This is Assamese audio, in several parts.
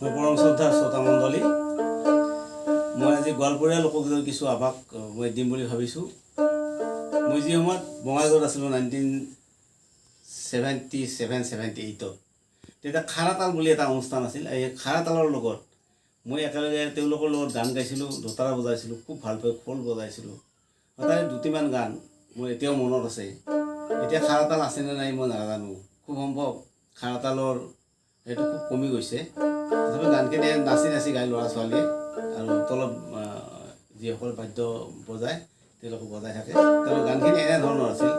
মোৰ পৰম শ্ৰদ্ধাৰ শ্ৰোতা মণ্ডলী, মই আজি গোৱালপৰীয়া লোকগীতৰ কিছু আভাস মই দিম বুলি ভাবিছোঁ। মই যি সময়ত বঙাইগাঁৱত আছিলোঁ 1977-78ত, তেতিয়া খাৰাতাল বুলি এটা অনুষ্ঠান আছিল। এই খাৰাতালৰ লগত মই একেলগে তেওঁলোকৰ লগত গান গাইছিলোঁ, দোতাৰা বজাইছিলোঁ, খুব ভালকৈ খোল বজাইছিলোঁ। তাৰে দুটিমান গান মোৰ এতিয়াও মনত আছে। এতিয়া খাৰাতাল আছেনে নাই মই নাজানো, খুব সম্ভৱ খাৰাতালৰ সেইটো খুব কমি গৈছে। তথাপি গানখিনি নাচি নাচি গায় ল'ৰা ছোৱালীয়ে, আৰু তলত যিসকল বাদ্য বজায় তেওঁলোকে বজাই থাকে। তেওঁলোকৰ গানখিনি এনেধৰণৰ আছিল।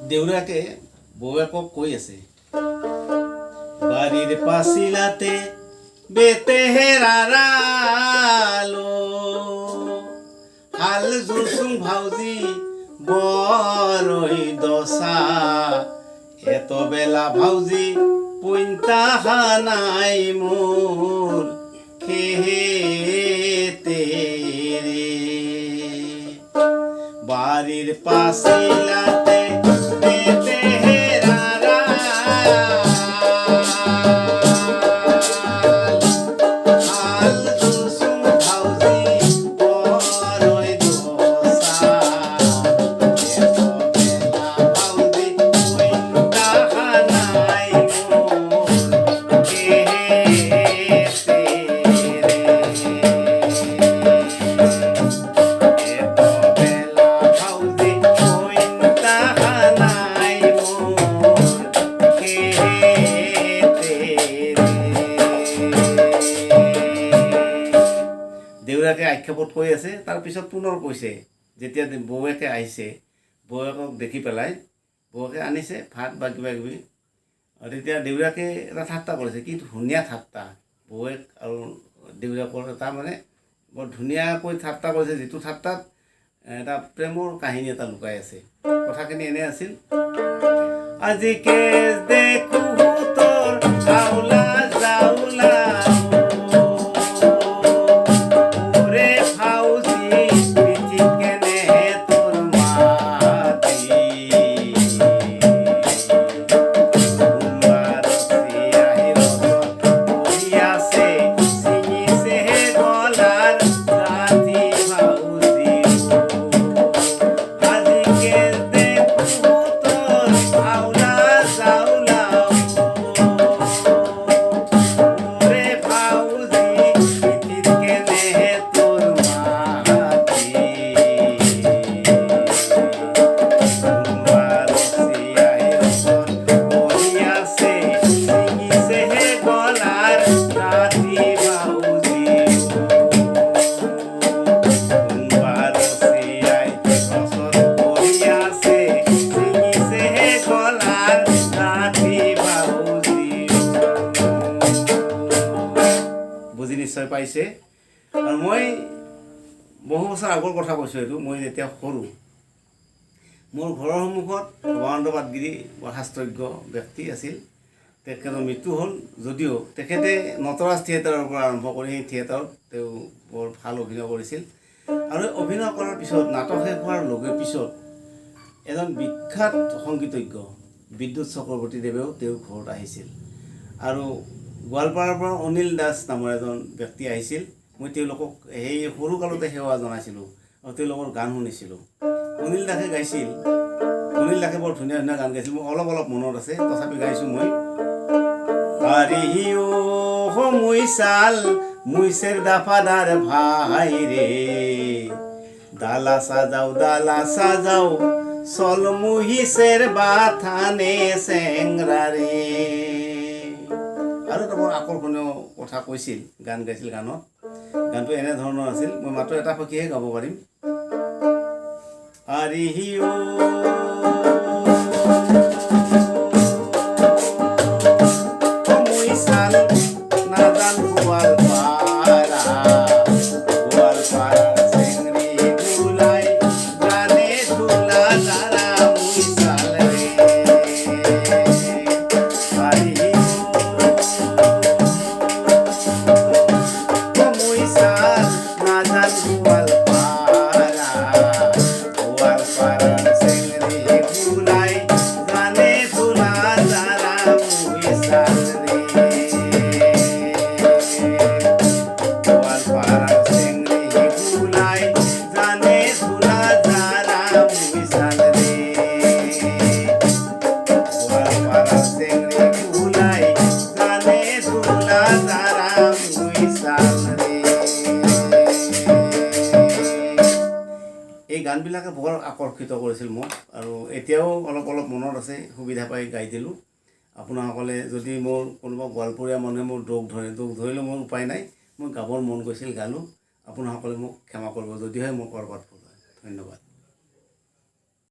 দেউৰাকে বৌৱেকক কৈ আছে, বাৰীৰ পাচিলাতে বেতেহেৰালো হাল জুচুং ভাউজি বৰৈ দচা, এত বেলা ভাউজি পইন্তা নাই মোৰ খেহেতে ৰে, বাৰীৰ পাচিলাতে দেউৰাকে আক্ষেপত কৈ আছে। তাৰপিছত পুনৰ কৈছে, যেতিয়া বৌৱেকে আহিছে, বৌৱেকক দেখি পেলাই বৌৱেকে আনিছে ভাত বা কিবা কিবি, তেতিয়া দেউৰাকে এটা ঠাট্টা কৰিছে, কি ধুনীয়া ঠাট্টা। বৌৱেক আৰু দেউৰাকৰ এটা মানে বৰ ধুনীয়াকৈ ঠাট্টা কৰিছে, যিটো ঠাট্টাত এটা প্ৰেমৰ কাহিনী এটা লুকাই আছে। কথাখিনি এনে আছিল, আজি কেজ দেখো তোৰ আউলা জাউলা নিশ্চয় পাইছে। আৰু মই বহু বছৰ আগৰ কথা কৈছোঁ এইটো। মই যেতিয়া সৰু, মোৰ ঘৰৰ সন্মুখত ভৱানন্দ পাটগিৰি বৰ শাস্ত্ৰজ্ঞ ব্যক্তি আছিল। তেখেতৰ মৃত্যু হ'ল যদিও তেখেতে নটৰাজ থিয়েটাৰৰ পৰা আৰম্ভ কৰি সেই থিয়েটাৰত তেওঁ বৰ ভাল অভিনয় কৰিছিল। আৰু অভিনয় কৰাৰ পিছত, নাটক শেষ হোৱাৰ লগে পিছত এজন বিখ্যাত সংগীতজ্ঞ বিদ্যুৎ চক্ৰৱৰ্তীদেৱেও তেওঁৰ ঘৰত আহিছিল। আৰু গোৱালপাৰাৰ পৰা অনিল দাস নামৰ এজন ব্যক্তি আহিছিল। মই তেওঁলোকক সেই সৰুকালতে সেৱা জনাইছিলোঁ আৰু তেওঁলোকৰ গান শুনিছিলোঁ। অনিল দাসে গাইছিল, অনিল দাসে বৰ ধুনীয়া ধুনীয়া গান গাইছিল। মোৰ অলপ অলপ মনত আছে, তথাপি গাইছোঁ মই। আৰিও মুই চাল মুইছেৰ দাফাদাৰ ভাই ৰে, দালা সাজাও চল মুহিছেৰ বাথানে চেংৰা ৰে। আৰু এটা বৰ আকৰ্ষণীয় কথা কৈছিল, গান গাইছিল। গানটো এনেধৰণৰ আছিল, মই মাত্ৰ এটা সখীহে গাব পাৰিম। আৰিহিও মুই চাল নাজান গোৱালপাৰা, গোৱালপাৰাৰ চেংৰি ধুলাই গানে ধুলা তাৰা মুই চাল ৰে। Sing গানবিলাকে বৰ আকৰ্ষিত কৰিছিল মোক আৰু এতিয়াও অলপ অলপ মনত আছে, সুবিধা পাই গাই দিলোঁ। আপোনাসকলে যদি মোৰ কোনোবা গোৱালপৰীয়া মানুহে মোৰ দুখ ধৰিলেও মোৰ উপায় নাই, মই গাবৰ মন গৈছিল গালোঁ। আপোনাসকলে মোক ক্ষমা কৰিব যদিহে মোৰ ক'ৰবাত ভুল হয়। ধন্যবাদ।